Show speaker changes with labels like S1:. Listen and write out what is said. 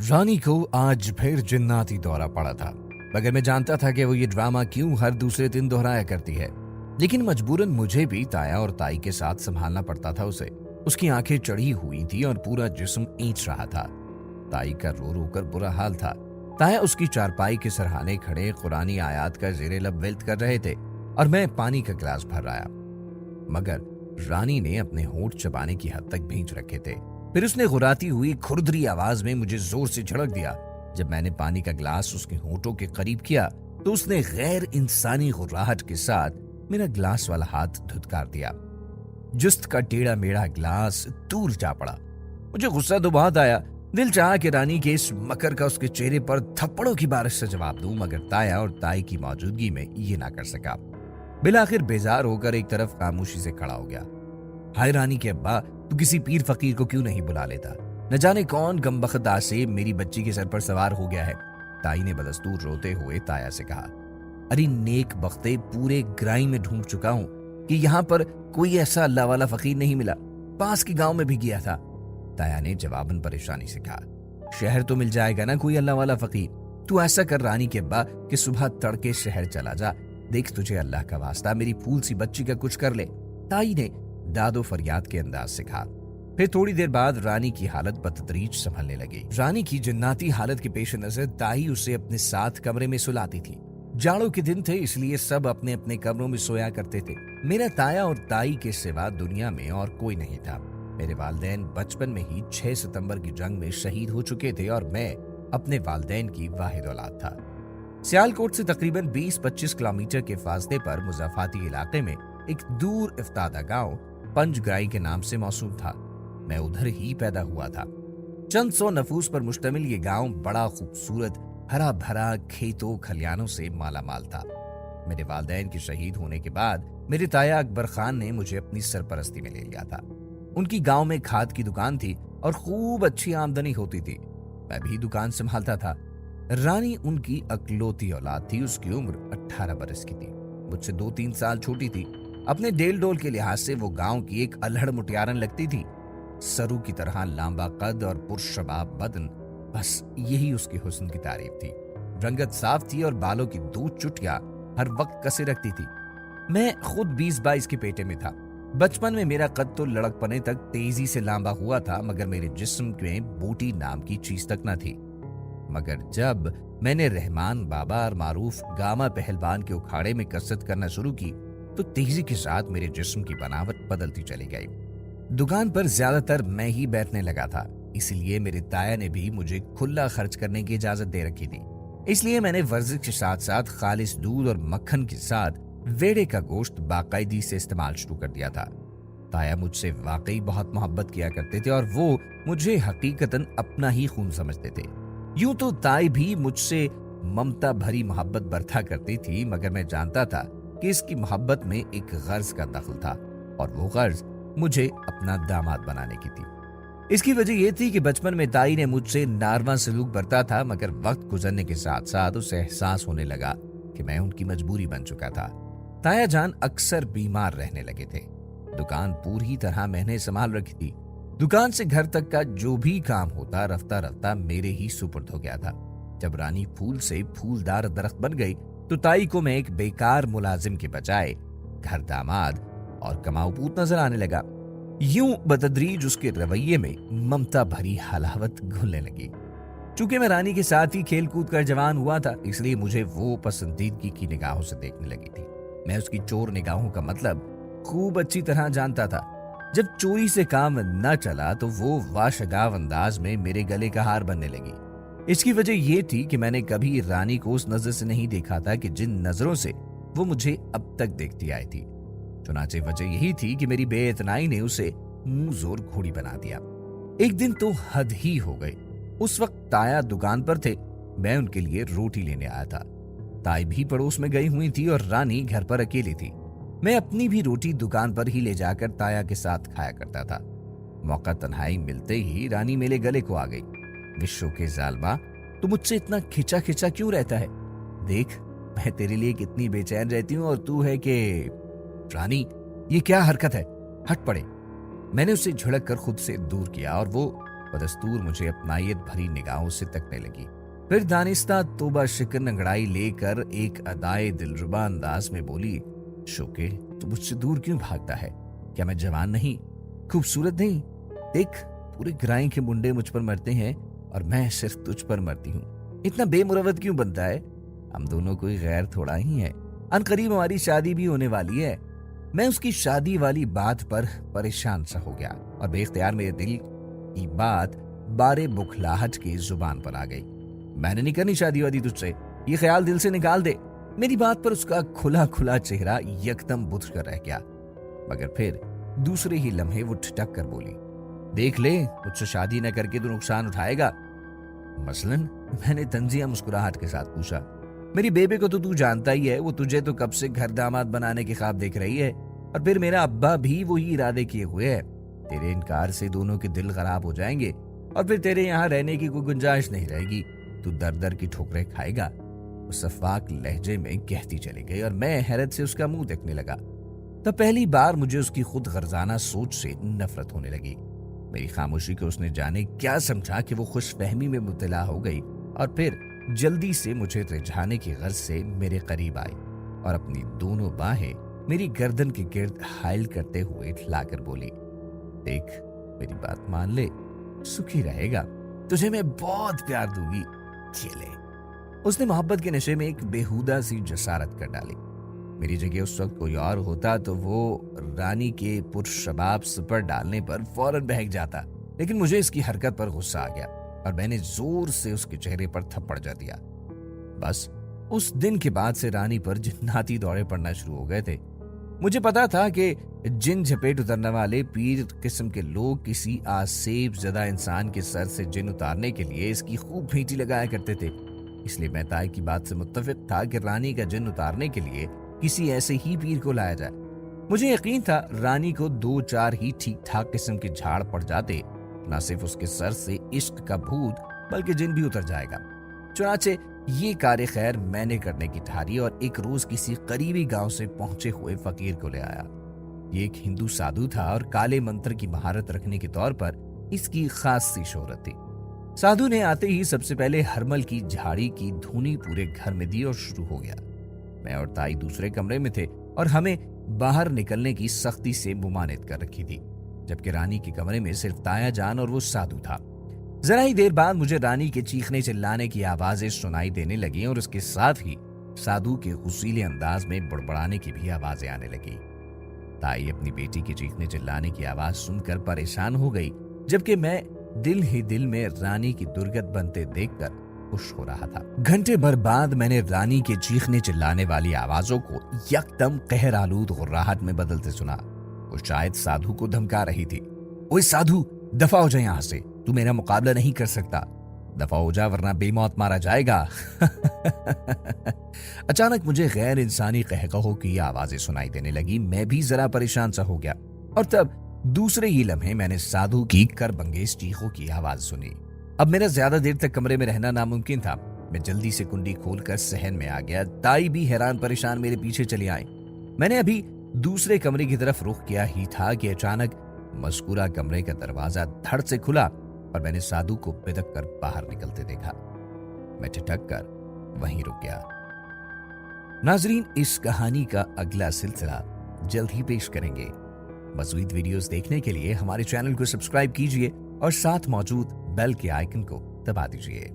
S1: रानी को आज फिर जिन्नाती दौरा पड़ा था, मगर मैं जानता था कि वो ये ड्रामा क्यों हर दूसरे दिन दोहराया करती है। लेकिन मजबूरन मुझे भी ताया और ताई के साथ संभालना पड़ता था उसे। उसकी आंखें चढ़ी हुई थी और पूरा जिस्म ईंच रहा था। ताई का रो रो कर बुरा हाल था। ताया उसकी चारपाई के सरहाने खड़े कुरानी आयात का जेरे लब विल्त कर रहे थे और मैं पानी का गिलास भर रहा। मगर रानी ने अपने होंठ चबाने की हद तक भींच रखे थे। फिर उसने गुर्राती हुई खुरदरी आवाज में मुझे जोर से झड़क दिया। जब मैंने पानी का गिलास उसके होंठों के करीब किया तो उसने गैर इंसानी गुर्राहट के साथ मेरा गिलास वाला हाथ धुतकार दिया। जुस्त का टेढ़ा मेढ़ा गिलास दूर जा पड़ा। मुझे गुस्सा तो बहुत आया। दिल चाहा कि रानी के इस मकर का उसके चेहरे पर थप्पड़ों की बारिश से जवाब दूं, मगर ताया और ताई की मौजूदगी में ये ना कर सका। बिलाखिर बेजार होकर एक तरफ खामोशी से खड़ा हो गया। हाय रानी के अब्बा, तू किसी पीर फकीर को क्यों नहीं बुला लेता? न जाने कौन गमबख्त आसिफ मेरी बच्ची के सर पर सवार हो गया है। ताई ने बदस्तूर रोते हुए ताया से कहा, अरे नेक बख्ते, पूरे ग्राई में ढूंढ चुका हूं कि यहाँ पर कोई ऐसा अल्लाह वाला फकीर नहीं मिला। पास के गांव में भी गया था। ताया ने जवाबन परेशानी से कहा, शहर तो मिल जाएगा ना कोई अल्लाह वाला फकीर। तू ऐसा कर रानी के अब्बा कि सुबह तड़के शहर चला जा। देख, तुझे अल्लाह का वास्ता मेरी फूल सी बच्ची का कुछ कर ले। ताई ने दादो फरियाद के अंदाज से कहा। फिर थोड़ी देर बाद रानी की हालत बतदरीज संभलने लगी। रानी की जिन्नाती हालत के पेश नजर ताई उसे अपने साथ कमरे में सुलाती थी। जाड़ों के दिन थे, इसलिए सब अपने अपने कमरों में सोया करते थे। मेरा ताया और ताई के सिवा दुनिया में और कोई नहीं था। मेरे वालिदैन बचपन में ही 6 सितंबर की जंग में शहीद हो चुके थे और मैं अपने वालिदैन की वाहिद औलाद था। सियालकोट से तकरीबन 20-25 किलोमीटर के फासले पर मुजाफाती इलाके में एक दूर इफ्तादा गांव पंजग्राई के नाम से मौसूम था। मैं उधर ही पैदा हुआ था। चंद सौ नफूस पर मुश्तमिल ये गांव बड़ा खूबसूरत, हरा भरा खेतों खलियानों से माला माल था। मेरे वालिदैन के शहीद होने के बाद मेरे ताया अकबर खान ने मुझे अपनी सरपरस्ती में ले लिया था। उनकी गांव में खाद की दुकान थी और खूब अच्छी आमदनी होती थी। मैं भी दुकान संभालता था। रानी उनकी अकलौती औलाद थी। उसकी उम्र 18 बरस की थी, मुझसे 2-3 साल छोटी थी। अपने डेल डोल के लिहाज से वो गांव की एक अल्हड़ मुटियारन लगती थी। सरू की तरह लांबा कद और पुरशबाब बदन, बस यही उसके हुस्न की तारीफ थी। रंगत साफ थी और बालों की 2 चुटियां हर वक्त कसे रखती थी। मैं खुद 20-22 के पेटे में था। बचपन में मेरा कद तो लड़कपने तक तेजी से लांबा हुआ था, मगर मेरे जिस्म में बूटी नाम की चीज तक न थी। मगर जब मैंने रहमान बाबा और मारूफ गामा पहलवान के उखाड़े में कसरत करना शुरू की तो तेजी के साथ मेरे जिस्म की बनावट बदलती चली गई। दुकान पर ज्यादातर मैं ही बैठने लगा था, इसलिए मेरे ताया ने भी मुझे खुला खर्च करने की इजाजत दे रखी थी। इसलिए मैंने वर्जिश के साथ साथ खालिस दूध और मक्खन के साथ वेड़े का गोश्त बाकायदी से इस्तेमाल शुरू कर दिया था। ताया मुझसे वाकई बहुत मोहब्बत किया करते थे और वो मुझे हकीकतन अपना ही खून समझते थे। यूं तो ताई भी मुझसे ममता भरी मोहब्बत बरता करती थी, मगर मैं जानता था कि इसकी मोहब्बत में एक गर्ज का दखल था और वो गर्ज मुझे अपना दामाद बनाने की थी। इसकी वजह यह थी कि बचपन में ताई ने मुझसे नारवा सलूक बरता था, मगर वक्त गुजरने के साथ साथ उसे एहसास होने लगा कि मैं उनकी मजबूरी बन चुका था। ताया जान अक्सर बीमार रहने लगे थे। दुकान पूरी तरह मैंने संभाल रखी थी। दुकान से घर तक का जो भी काम होता रफ्ता रफ्ता मेरे ही सुपुर्द हो गया था। जब रानी फूल से फूलदार दरख्त बन गई तो ताई को मैं एक बेकार मुलाजिम के बजाय घर दामाद और कमाऊपूत नजर आने लगा। यूं बतदरीज उसके रवैये में ममता भरी हलावत घुलने लगी। चूंकि मैं रानी के साथ ही खेल कूद कर जवान हुआ था, इसलिए मुझे वो पसंदीदगी की निगाहों से देखने लगी थी। मैं उसकी चोर निगाहों का मतलब खूब अच्छी तरह जानता था। जब चोरी से काम न चला तो वो वाशगाव अंदाज में मेरे गले का हार बनने लगी। इसकी वजह यह थी कि मैंने कभी रानी को उस नजर से नहीं देखा था कि जिन नजरों से वो मुझे अब तक देखती आई थी। चुनाचे वजह यही थी कि मेरी बेइतनाई ने उसे मुंह जोर घोड़ी बना दिया। एक दिन तो हद ही हो गई। उस वक्त ताया दुकान पर थे। मैं उनके लिए रोटी लेने आया था। ताई भी पड़ोस में गई हुई थी और रानी घर पर अकेली थी। मैं अपनी भी रोटी दुकान पर ही ले जाकर ताया के साथ खाया करता था। मौका तन्हाई मिलते ही रानी मेरे गले को आ गई। विश्व के जालमा, तू मुझसे इतना खिंचा खिंचा क्यों रहता है? देख, मैं तेरे लिए कितनी बेचैन रहती हूँ और तू है कि... रानी, ये क्या हरकत है? हट पड़े। मैंने उसे झिड़क कर खुद से दूर किया और वो बदस्तूर मुझे अपनायत भरी निगाहों से तकने लगी। फिर दानिस्ता तोबा शिकन अंगड़ाई लेकर एक अदाए दिलरुबा अंदाज में बोली, शोके तू मुझसे दूर क्यों भागता है? क्या मैं जवान नहीं, खूबसूरत नहीं? देख, पूरे ग्राई के मुंडे मुझ पर मरते हैं और मैं सिर्फ तुझ पर मरती हूँ। इतना बेमुरवत क्यों बनता है? हम दोनों कोई गैर थोड़ा ही है। अनकरीब हमारी शादी भी होने वाली है। मैं उसकी शादी वाली बात पर परेशान सा हो गया और बेख्तियार मेरे दिल की बात बारे बुखलाहट की जुबान पर आ गई। मैंने नहीं करनी शादी वादी तुझसे, ये ख्याल दिल से निकाल दे। मेरी बात पर उसका खुला खुला चेहरा यकदम बुझ कर रह गया, मगर फिर दूसरे ही लम्हे वो ठिठक कर बोली, देख ले, मुझसे शादी न करके तो नुकसान उठाएगा। मसलन? मैंने तंजिया मुस्कुराहट के साथ पूछा। मेरी बेबे को तो तू जानता ही है, वो तुझे तो कब से घर दामाद बनाने के ख्वाब देख रही है, और फिर मेरा अब्बा भी वही इरादे किए हुए है। तेरे इनकार से दोनों के दिल खराब हो जाएंगे और फिर तेरे यहाँ रहने की कोई गुंजाइश नहीं रहेगी। तू दर दर की ठोकरें खाएगा। वो सफाक लहजे में कहती चली गई और मैं हैरत से उसका मुंह देखने लगा। तब पहली बार मुझे उसकी खुद गर्जाना सोच से नफरत होने लगी। मेरी खामोशी को उसने जाने क्या समझा कि वो खुशफहमी में मुब्तला हो गई और फिर जल्दी से मुझे रिझाने की गर्ज से मेरे करीब आई और अपनी दोनों बाहें मेरी गर्दन के गिर्द हाइल करते हुए लाकर बोली, देख, मेरी बात मान ले, सुखी रहेगा, तुझे मैं बहुत प्यार दूंगी, ये ले। उसने मोहब्बत के नशे में एक बेहुदा सी जसारत कर डाली। मेरी जगह उस वक्त कोई और होता तो वो रानी के पुरशबाब सिपर डालने पर फौरन बहक जाता, लेकिन मुझे इसकी हरकत पर गुस्सा आ गया और मैंने जोर से उसके चेहरे पर थप्पड़ जा दिया। बस उस दिन के बाद से रानी पर जिन्नाती दौरे पड़ना शुरू हो गए थे। मुझे पता था कि जिन झपेट उतरने वाले पीर किस्म के लोग किसी आसेब ज़दा इंसान के सर से जिन उतारने के लिए इसकी खूब भींटी लगाया करते थे, इसलिए मैं ताई की बात से मुत्तफिक था कि रानी का जिन उतारने के लिए किसी ऐसे ही पीर को लाया जाए। मुझे यकीन था रानी को 2-4 ही ठीक ठाक किस्म के झाड़ पड़ जाते, न सिर्फ उसके सर से इश्क का भूत बल्कि जिन भी उतर जाएगा। चुनाचे ये कार्य खैर मैंने करने की ठारी और एक रोज किसी करीबी गांव से पहुंचे हुए फकीर को ले आया। ये एक हिंदू साधु था और काले मंत्र की महारत रखने के तौर पर इसकी खास सी शोहरत थी। साधु ने आते ही सबसे पहले हरमल की झाड़ी की धुनी पूरे घर में दी और शुरू हो गया। मैं और ताई दूसरे कमरे में थे और हमें बाहर निकलने की सख्ती से मुमानित कर रखी थी, जबकि रानी के कमरे में सिर्फ ताया जान और वो साधु था। जरा ही देर बाद मुझे रानी के चीखने चिल्लाने की आवाजें सुनाई देने लगी और उसके साथ ही साधु के गुस्सीले अंदाज में बड़बड़ाने की भी आवाजें आने लगी। ताई अपनी बेटी के चीखने चिल्लाने की आवाज सुनकर परेशान हो गई, जबकि मैं दिल ही दिल में रानी की दुर्गत बनते देखकर खुश हो रहा था। घंटे भर बाद मैंने रानी के चीखने चिल्लाने वाली आवाजों को यकदम कहर आलूद गुर्राहट में बदलते सुना। वो शायद साधु को धमका रही थी। ओए साधु, दफा हो जा यहाँ से, तू मेरा मुकाबला नहीं कर सकता, दफा हो जा वरना बेमौत मारा जाएगा। अचानक मुझे गैर इंसानी कहकहों की आवाजें सुनाई देने लगी। मैं भी जरा परेशान सा हो गया और तब दूसरे ही लम्हे मैंने साधु की करबंगेज चीखों की आवाज सुनी। अब मेरा ज्यादा देर तक कमरे में रहना नामुमकिन था। मैं जल्दी से कुंडी खोलकर सहन में आ गया। ताई भी हैरान परेशान मेरे पीछे चली आई। मैंने अभी दूसरे कमरे की तरफ रुख किया ही था कि अचानक मज़कूरा कमरे का दरवाजा धड़ से खुला और मैंने साधु को बिदक कर बाहर निकलते देखा। मैं ठिठक कर वहीं रुक गया। नाजरीन, इस कहानी का अगला सिलसिला जल्द ही पेश करेंगे। मज़ीद वीडियोस देखने के लिए हमारे चैनल को सब्सक्राइब कीजिए और साथ मौजूद बेल के आइकन को दबा दीजिए।